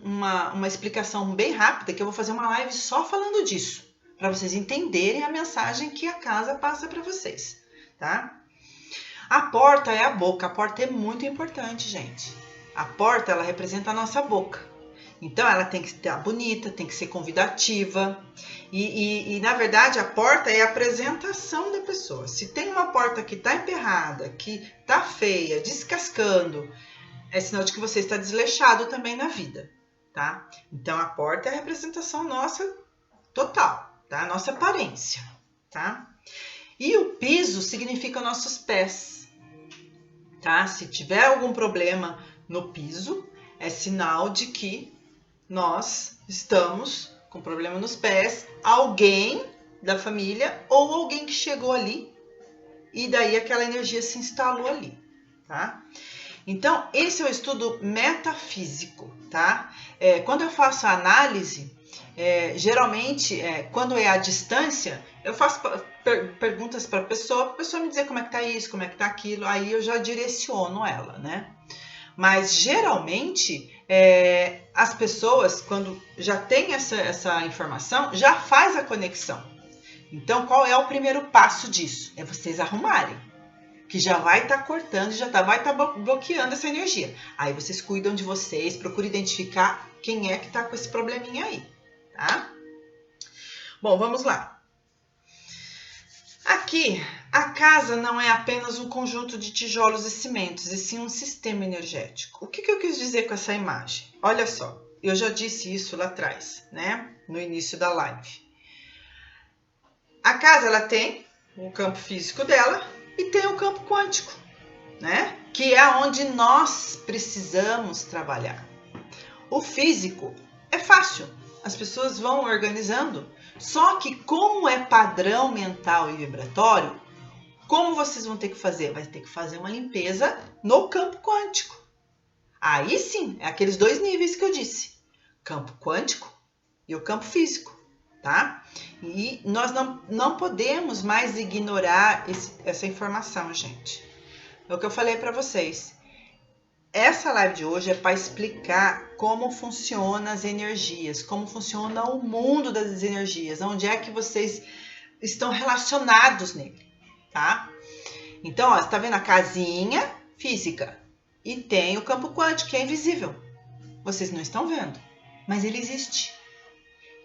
uma explicação bem rápida, que eu vou fazer uma live só falando disso, para vocês entenderem a mensagem que a casa passa para vocês. Tá? A porta é a boca. A porta é muito importante, gente. A porta, ela representa a nossa boca. Então, ela tem que estar bonita, tem que ser convidativa. E na verdade, a porta é a apresentação da pessoa. Se tem uma porta que está emperrada, que está feia, descascando, é sinal de que você está desleixado também na vida, tá? Então, a porta é a representação nossa total, tá? A nossa aparência, tá? E o piso significa nossos pés, tá? Se tiver algum problema no piso, é sinal de que nós estamos com problema nos pés, alguém da família ou alguém que chegou ali e daí aquela energia se instalou ali, tá? Então, esse é o estudo metafísico, tá? Quando eu faço a análise, geralmente, quando é à distância, eu faço perguntas para a pessoa me dizer como é que tá isso, como é que tá aquilo, aí eu já direciono ela, né? Mas, geralmente, as pessoas, quando já tem essa informação, já faz a conexão. Então, qual é o primeiro passo disso? É vocês arrumarem. Que já vai estar cortando, vai estar bloqueando essa energia. Aí vocês cuidam de vocês, procurem identificar quem é que está com esse probleminha aí, tá? Bom, vamos lá. Aqui, a casa não é apenas um conjunto de tijolos e cimentos, e sim um sistema energético. O que eu quis dizer com essa imagem? Olha só, eu já disse isso lá atrás, né? No início da live. A casa, ela tem o campo físico dela, e tem o campo quântico, né? Que é onde nós precisamos trabalhar. O físico é fácil, as pessoas vão organizando, só que como é padrão mental e vibratório, como vocês vão ter que fazer? Vai ter que fazer uma limpeza no campo quântico. Aí sim, é aqueles dois níveis que eu disse, campo quântico e o campo físico. Tá? E nós não podemos mais ignorar essa informação, gente. É o que eu falei para vocês. Essa live de hoje é para explicar como funcionam as energias, como funciona o mundo das energias, onde é que vocês estão relacionados nele, tá? Então, ó, você tá vendo a casinha física, e tem o campo quântico, que é invisível. Vocês não estão vendo, mas ele existe.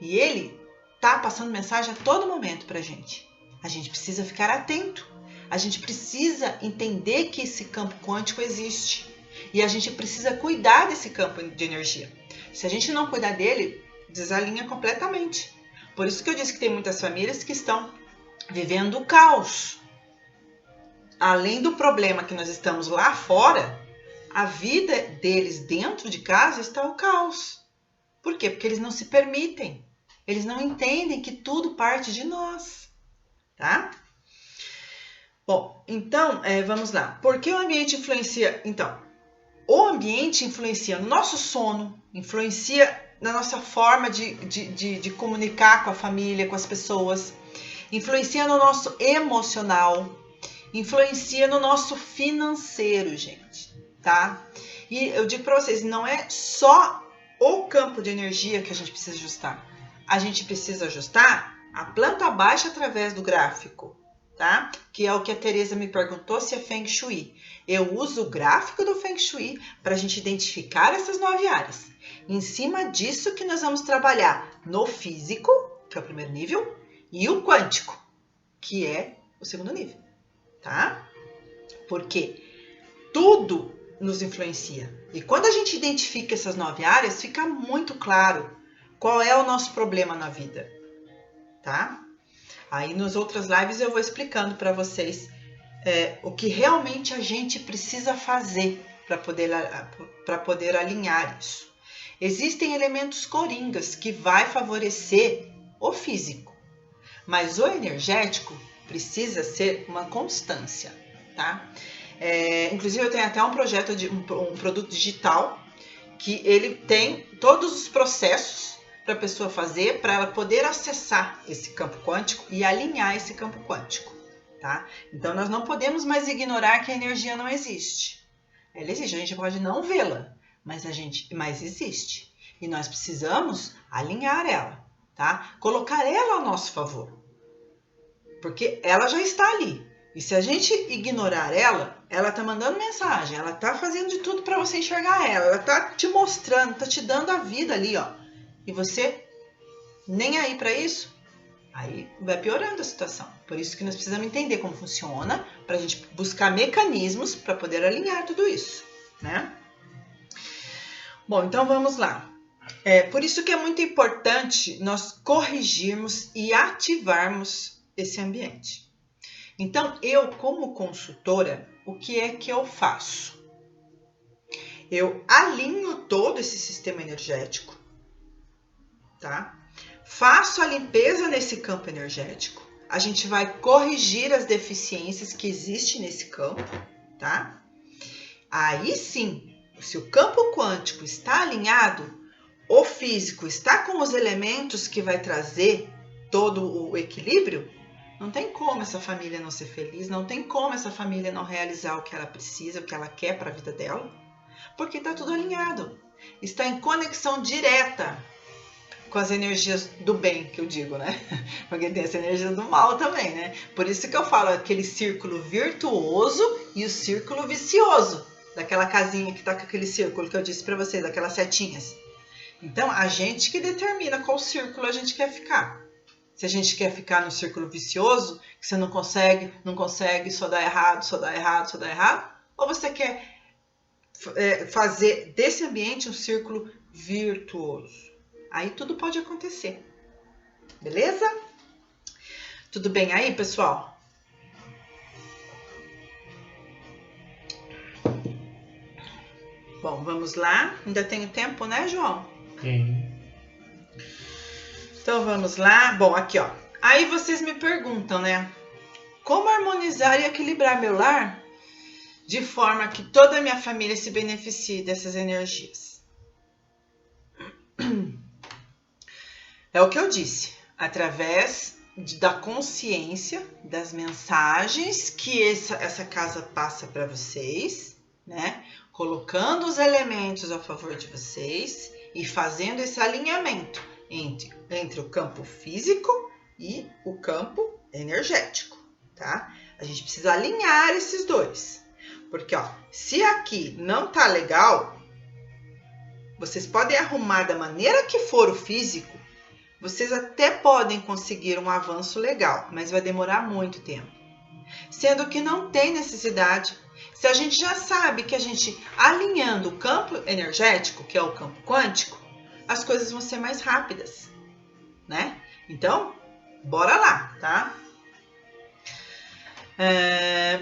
E ele está passando mensagem a todo momento para a gente. A gente precisa ficar atento. A gente precisa entender que esse campo quântico existe. E a gente precisa cuidar desse campo de energia. Se a gente não cuidar dele, desalinha completamente. Por isso que eu disse que tem muitas famílias que estão vivendo o caos. Além do problema que nós estamos lá fora, a vida deles dentro de casa está o caos. Por quê? Porque eles não se permitem. Eles não entendem que tudo parte de nós. Tá? Bom, então, vamos lá. Por que o ambiente influencia? Então, o ambiente influencia no nosso sono, influencia na nossa forma de comunicar com a família, com as pessoas, influencia no nosso emocional, influencia no nosso financeiro, gente, tá? E eu digo para vocês, não é só o campo de energia que a gente precisa ajustar. A gente precisa ajustar a planta baixa através do gráfico, tá? Que é o que a Tereza me perguntou se é Feng Shui. Eu uso o gráfico do Feng Shui para a gente identificar essas 9 áreas. Em cima disso que nós vamos trabalhar no físico, que é o primeiro nível, e o quântico, que é o segundo nível, tá? Porque tudo nos influencia. E quando a gente identifica essas 9 áreas, fica muito claro qual é o nosso problema na vida, tá? Aí nas outras lives eu vou explicando para vocês o que realmente a gente precisa fazer para poder alinhar isso. Existem elementos coringas que vai favorecer o físico, mas o energético precisa ser uma constância, tá? Inclusive eu tenho até um projeto de um produto digital que ele tem todos os processos para a pessoa fazer, para ela poder acessar esse campo quântico e alinhar esse campo quântico, tá? Então nós não podemos mais ignorar que a energia não existe. Ela existe, a gente pode não vê-la, mas existe. E nós precisamos alinhar ela, tá? Colocar ela a nosso favor. Porque ela já está ali. E se a gente ignorar ela, ela está mandando mensagem, ela está fazendo de tudo para você enxergar ela está te mostrando, está te dando a vida ali, ó. E você nem aí para isso, aí vai piorando a situação. Por isso que nós precisamos entender como funciona, para a gente buscar mecanismos para poder alinhar tudo isso, né? Bom, então vamos lá. Por isso que é muito importante nós corrigirmos e ativarmos esse ambiente. Então, eu como consultora, o que é que eu faço? Eu alinho todo esse sistema energético, tá? Faço a limpeza nesse campo energético. A gente vai corrigir as deficiências que existem nesse campo, tá? Aí sim, se o campo quântico está alinhado, o físico está com os elementos que vai trazer todo o equilíbrio, não tem como essa família não ser feliz, não tem como essa família não realizar o que ela precisa, o que ela quer para a vida dela, porque está tudo alinhado. Está em conexão direta com as energias do bem, que eu digo, né? Porque tem essa energia do mal também, né? Por isso que eu falo aquele círculo virtuoso e o círculo vicioso, daquela casinha que tá com aquele círculo que eu disse para vocês, daquelas setinhas. Então, a gente que determina qual círculo a gente quer ficar. Se a gente quer ficar no círculo vicioso, que você não consegue, só dá errado, ou você quer fazer desse ambiente um círculo virtuoso. Aí tudo pode acontecer. Beleza? Tudo bem aí, pessoal? Bom, vamos lá. Ainda tenho tempo, né, João? Tem. Então vamos lá. Bom, aqui ó. Aí vocês me perguntam, né? Como harmonizar e equilibrar meu lar de forma que toda a minha família se beneficie dessas energias? É o que eu disse. Através da consciência, das mensagens que essa casa passa para vocês, né? Colocando os elementos a favor de vocês e fazendo esse alinhamento entre o campo físico e o campo energético, tá? A gente precisa alinhar esses dois. Porque, ó, se aqui não tá legal, vocês podem arrumar da maneira que for o físico, vocês até podem conseguir um avanço legal, mas vai demorar muito tempo. Sendo que não tem necessidade. Se a gente já sabe que a gente, alinhando o campo energético, que é o campo quântico, as coisas vão ser mais rápidas, né? Então, bora lá, tá?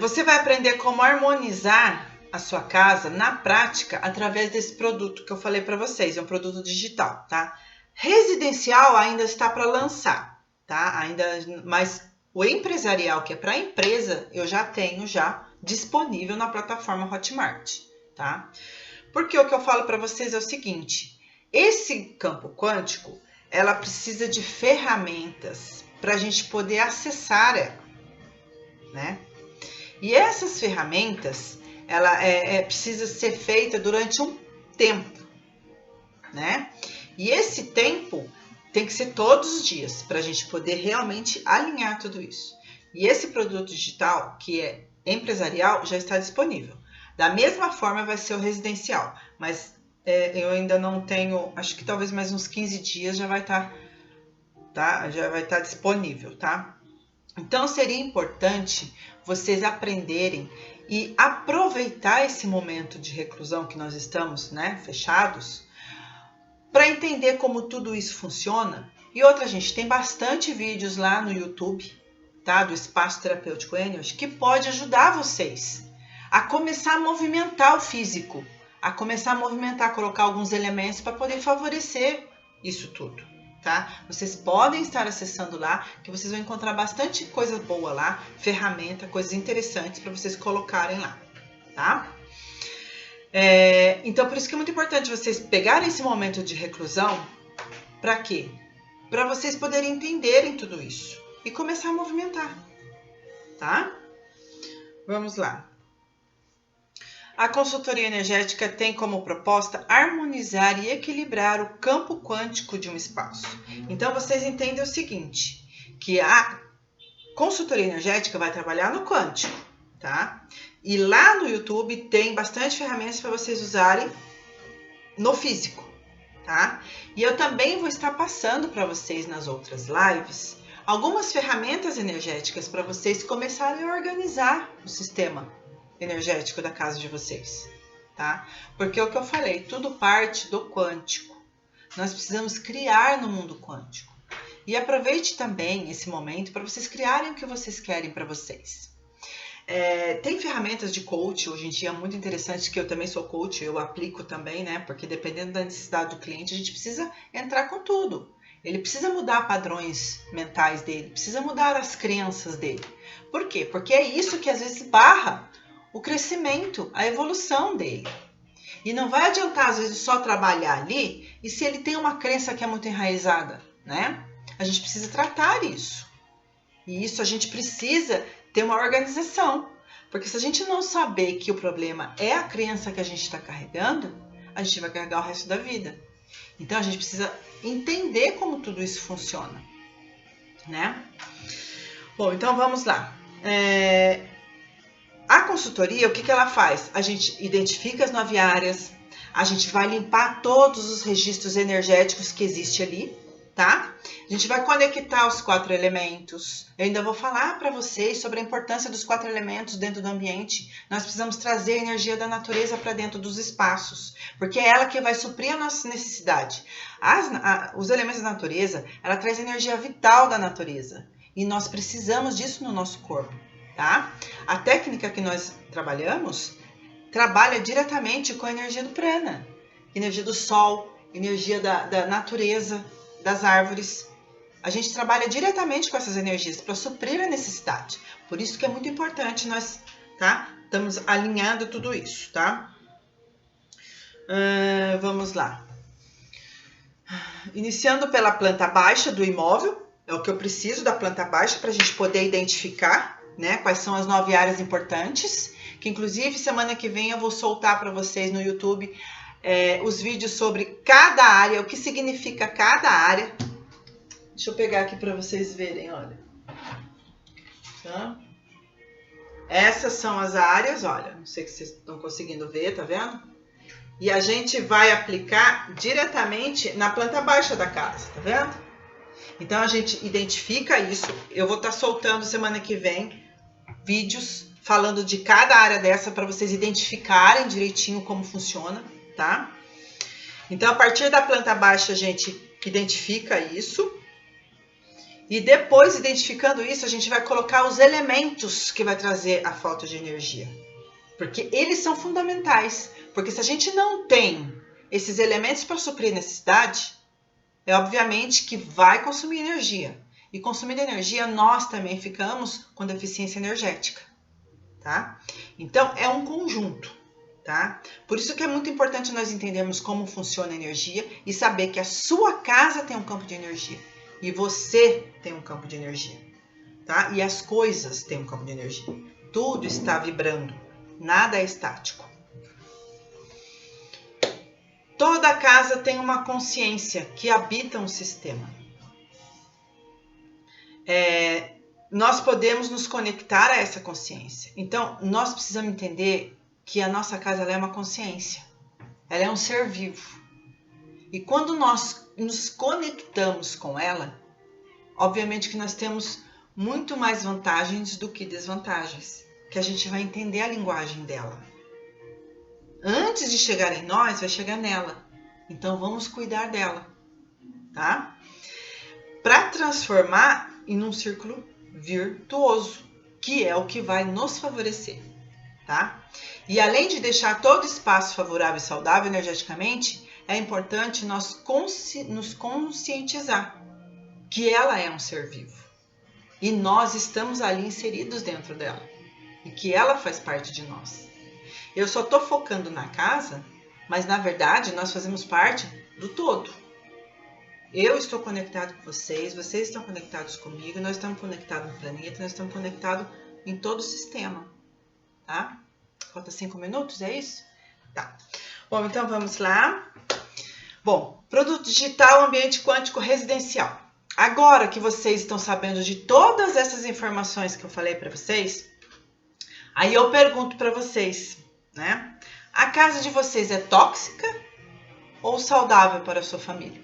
Você vai aprender como harmonizar a sua casa na prática através desse produto que eu falei para vocês. É um produto digital, tá? Residencial ainda está para lançar, tá? Mas o empresarial, que é para empresa, eu já tenho disponível na plataforma Hotmart, tá? Porque o que eu falo para vocês é o seguinte: esse campo quântico, ela precisa de ferramentas para a gente poder acessar ela, né? E essas ferramentas, ela precisa ser feita durante um tempo, né? E esse tempo tem que ser todos os dias, para a gente poder realmente alinhar tudo isso. E esse produto digital, que é empresarial, já está disponível. Da mesma forma vai ser o residencial, mas eu ainda não tenho, acho que talvez mais uns 15 dias já vai estar, tá? Já vai estar disponível, tá? Então seria importante vocês aprenderem e aproveitar esse momento de reclusão que nós estamos, né, fechados, para entender como tudo isso funciona. E outra, gente, tem bastante vídeos lá no YouTube, tá, do Espaço Terapêutico Energy, que pode ajudar vocês a começar a movimentar o físico, a começar a movimentar, colocar alguns elementos para poder favorecer isso tudo, tá? Vocês podem estar acessando lá, que vocês vão encontrar bastante coisa boa lá, ferramenta, coisas interessantes para vocês colocarem lá, tá? Então, por isso que é muito importante vocês pegarem esse momento de reclusão. Para quê? Para vocês poderem entenderem tudo isso e começar a movimentar, tá? Vamos lá. A consultoria energética tem como proposta harmonizar e equilibrar o campo quântico de um espaço. Então, vocês entendem o seguinte, que a consultoria energética vai trabalhar no quântico, tá? E lá no YouTube tem bastante ferramentas para vocês usarem no físico, tá? E eu também vou estar passando para vocês nas outras lives algumas ferramentas energéticas para vocês começarem a organizar o sistema energético da casa de vocês, tá? Porque é o que eu falei, tudo parte do quântico. Nós precisamos criar no mundo quântico. E aproveite também esse momento para vocês criarem o que vocês querem para vocês. Tem ferramentas de coach hoje em dia muito interessantes, que eu também sou coach, eu aplico também, né? Porque dependendo da necessidade do cliente, a gente precisa entrar com tudo. Ele precisa mudar padrões mentais dele, precisa mudar as crenças dele. Por quê? Porque é isso que às vezes barra o crescimento, a evolução dele. E não vai adiantar às vezes só trabalhar ali, e se ele tem uma crença que é muito enraizada, né? A gente precisa tratar isso. E isso a gente precisa ter uma organização, porque se a gente não saber que o problema é a crença que a gente está carregando, a gente vai carregar o resto da vida. Então a gente precisa entender como tudo isso funciona, né? Bom, então vamos lá. A consultoria, o que ela faz? A gente identifica as 9 áreas, a gente vai limpar todos os registros energéticos que existem ali, tá? A gente vai conectar os 4 elementos. Eu ainda vou falar para vocês sobre a importância dos 4 elementos dentro do ambiente. Nós precisamos trazer a energia da natureza para dentro dos espaços, porque é ela que vai suprir a nossa necessidade. Os elementos da natureza, ela traz a energia vital da natureza, e nós precisamos disso no nosso corpo, tá? A técnica que nós trabalhamos trabalha diretamente com a energia do prana, energia do sol, energia da natureza, das árvores. A gente trabalha diretamente com essas energias para suprir a necessidade. Por isso que é muito importante nós, tá? Estamos alinhando tudo isso, tá? Vamos lá. Iniciando pela planta baixa do imóvel, é o que eu preciso da planta baixa para a gente poder identificar, né, quais são as 9 áreas importantes, que inclusive semana que vem eu vou soltar para vocês no YouTube os vídeos sobre cada área, o que significa cada área. Deixa eu pegar aqui para vocês verem, olha. Tá? Essas são as áreas, olha, não sei se vocês estão conseguindo ver, tá vendo? E a gente vai aplicar diretamente na planta baixa da casa, tá vendo? Então a gente identifica isso. Eu vou estar soltando semana que vem vídeos falando de cada área dessa para vocês identificarem direitinho como funciona, tá? Então a partir da planta baixa a gente identifica isso. E depois, identificando isso, a gente vai colocar os elementos que vai trazer a falta de energia. Porque eles são fundamentais. Porque se a gente não tem esses elementos para suprir a necessidade, é obviamente que vai consumir energia. E consumindo energia, nós também ficamos com deficiência energética. Tá? Então, é um conjunto. Tá? Por isso que é muito importante nós entendermos como funciona a energia e saber que a sua casa tem um campo de energia. E você tem um campo de energia, tá? E as coisas têm um campo de energia. Tudo está vibrando, nada é estático. Toda casa tem uma consciência que habita um sistema. Nós podemos nos conectar a essa consciência. Então, nós precisamos entender que a nossa casa ela é uma consciência. Ela é um ser vivo. E quando nós nos conectamos com ela, obviamente que nós temos muito mais vantagens do que desvantagens, que a gente vai entender a linguagem dela. Antes de chegar em nós, vai chegar nela. Então vamos cuidar dela, tá? Para transformar em um círculo virtuoso, que é o que vai nos favorecer, tá? E além de deixar todo espaço favorável e saudável energeticamente, é importante nós nos conscientizar que ela é um ser vivo. E nós estamos ali inseridos dentro dela. E que ela faz parte de nós. Eu só estou focando na casa, mas na verdade nós fazemos parte do todo. Eu estou conectado com vocês, vocês estão conectados comigo, nós estamos conectados no planeta, nós estamos conectados em todo o sistema. Tá? Falta 5 minutos, é isso? Tá. Bom, então vamos lá. Bom, produto digital, ambiente quântico residencial. Agora que vocês estão sabendo de todas essas informações que eu falei para vocês, aí eu pergunto para vocês, né? A casa de vocês é tóxica ou saudável para a sua família?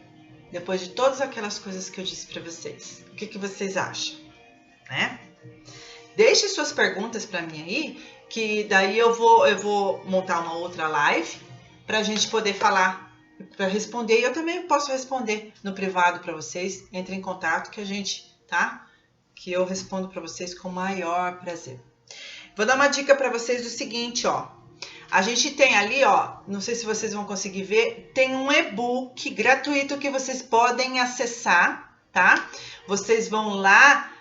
Depois de todas aquelas coisas que eu disse para vocês, o que vocês acham, né? Deixe suas perguntas para mim aí, que daí eu vou montar uma outra live para a gente poder falar, para responder. E eu também posso responder no privado para vocês. Entre em contato que a gente, tá? Que eu respondo para vocês com o maior prazer. Vou dar uma dica para vocês do seguinte, ó. A gente tem ali, ó, não sei se vocês vão conseguir ver, tem um e-book gratuito que vocês podem acessar, tá? Vocês vão lá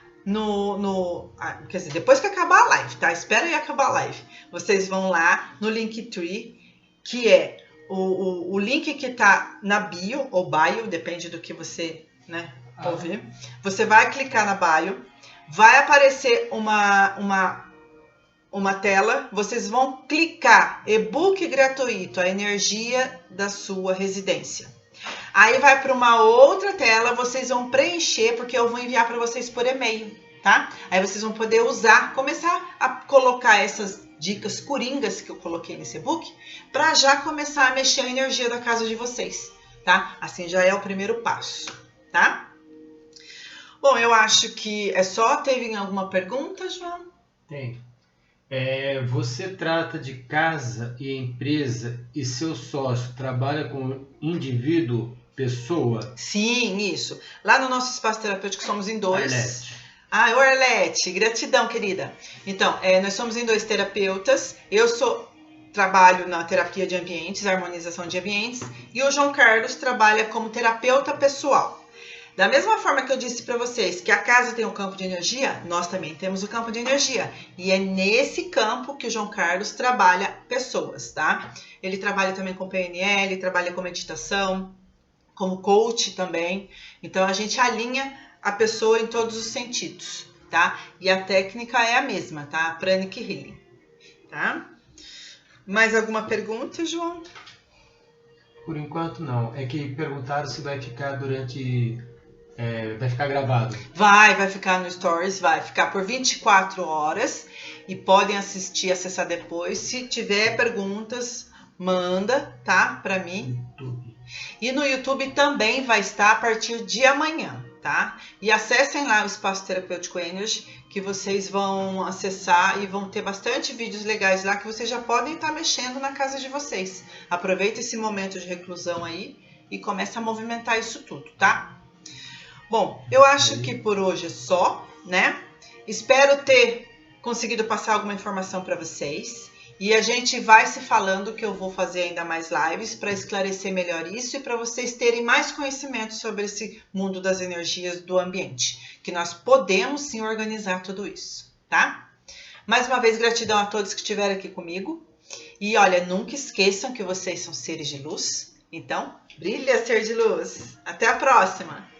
quer dizer, depois que acabar a live, tá? Espera aí acabar a live. Vocês vão lá no Linktree, que é o link que tá na bio, ou bio, depende do que você, né, ouvir. Você vai clicar na bio, vai aparecer uma tela, vocês vão clicar, e-book gratuito, a energia da sua residência. Aí vai para uma outra tela, vocês vão preencher, porque eu vou enviar para vocês por e-mail, tá? Aí vocês vão poder usar, começar a colocar essas dicas coringas que eu coloquei nesse e-book, para já começar a mexer a energia da casa de vocês, tá? Assim já é o primeiro passo, tá? Bom, eu acho que é só. Teve alguma pergunta, João? Tem. Você trata de casa e empresa e seu sócio trabalha com indivíduo, pessoa? Sim, isso. Lá no nosso espaço terapêutico somos em 2. Arlete. O Arlete, gratidão, querida. Então, nós somos em 2 terapeutas. Eu trabalho na terapia de ambientes, harmonização de ambientes, e o João Carlos trabalha como terapeuta pessoal. Da mesma forma que eu disse para vocês que a casa tem um campo de energia, nós também temos o campo de energia. E é nesse campo que o João Carlos trabalha pessoas, tá? Ele trabalha também com PNL, trabalha com meditação, como coach também. Então, a gente alinha a pessoa em todos os sentidos, tá? E a técnica é a mesma, tá? Pranic Healing, tá? Mais alguma pergunta, João? Por enquanto, não. É que perguntaram se vai ficar vai ficar gravado. Vai ficar no Stories, vai ficar por 24 horas. e podem assistir, acessar depois. Se tiver perguntas, manda, tá? Para mim. E no YouTube também vai estar a partir de amanhã, tá? E acessem lá o Espaço Terapêutico Energy, que vocês vão acessar e vão ter bastante vídeos legais lá que vocês já podem estar mexendo na casa de vocês. Aproveita esse momento de reclusão aí e começa a movimentar isso tudo, tá? Bom, eu acho que por hoje é só, né? Espero ter conseguido passar alguma informação para vocês. E a gente vai se falando que eu vou fazer ainda mais lives para esclarecer melhor isso e para vocês terem mais conhecimento sobre esse mundo das energias do ambiente. Que nós podemos sim organizar tudo isso, tá? Mais uma vez, gratidão a todos que estiveram aqui comigo. E olha, nunca esqueçam que vocês são seres de luz. Então, brilha, ser de luz. Até a próxima!